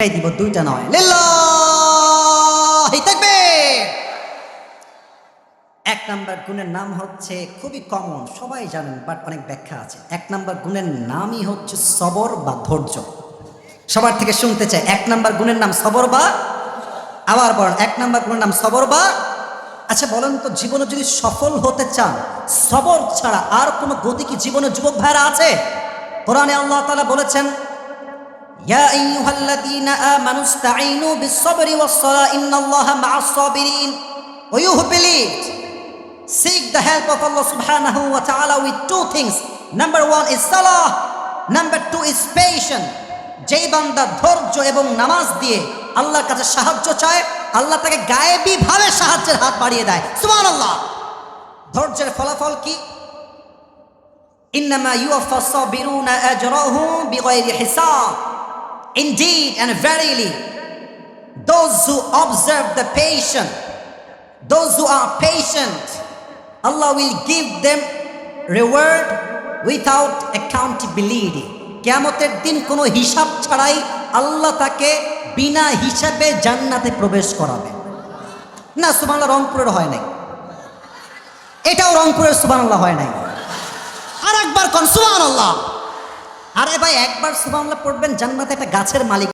দিব, দুইটা নয়। লিল্লাহি তাকবীর। এক নাম্বার গুণের নাম হচ্ছে খুবই কমন, সবাই জানেন, বাট অনেক ব্যাখ্যা আছে। এক নাম্বার গুণের নামই হচ্ছে সবর বা ধৈর্য। সবার থেকে শুনতে চাই, এক নাম্বার গুণের নাম সবর বা, আবার বলেন, এক নাম্বার গুণের নাম সবর বা। আচ্ছা বলেন তো, জীবনে যদি সফল হতে চান, সবর ছাড়া আর কোনো গতি কি জীবনে যুবক ভাইরা আছে? কোরআনে আল্লাহ তাআলা বলেছেন, ইয়া আইয়ুহাল্লাযীনা আমানু ইসতাঈনু বিস-সাবরি ওয়াস-সালাহ ইন্নাল্লাহা মা'আস-সাবিরিন। O you who believed, seek the help of Allah subhanahu wa ta'ala with two things. Number one is salah, number two is patience. যেই বান্দা ধৈর্য এবং নামাজ দিয়ে আল্লাহর কাছে সাহায্য চায়, আল্লাহ তাকে গায়েবী ভাবে সাহায্যের হাত বাড়িয়ে দেয়। সুবহানাল্লাহ। ধৈর্যের ফলাফল কি? ইন্নামা ইউওয়াফাস সাবিরুনা আজরাহুম বিগাইরি হিসাব। Indeed and verily, those who observe the patient, those who are patient, Allah will give them reward without accountability. কিয়ামতের দিন কোনো হিসাব ছাড়াই আল্লাহ তাকে বিনা হিসাবে জান্নাতে প্রবেশ করাবে। না, সুবহানাল্লাহ রংপুরের হয় নাই, এটাও রংপুরের সুবহানাল্লাহ হয় নাই। আর একবার কোন সুবহানাল্লাহ। আরে ভাই, একবার সুবহানাল্লাহ পড়বেন, জান্নাতে একটা গাছের মালিক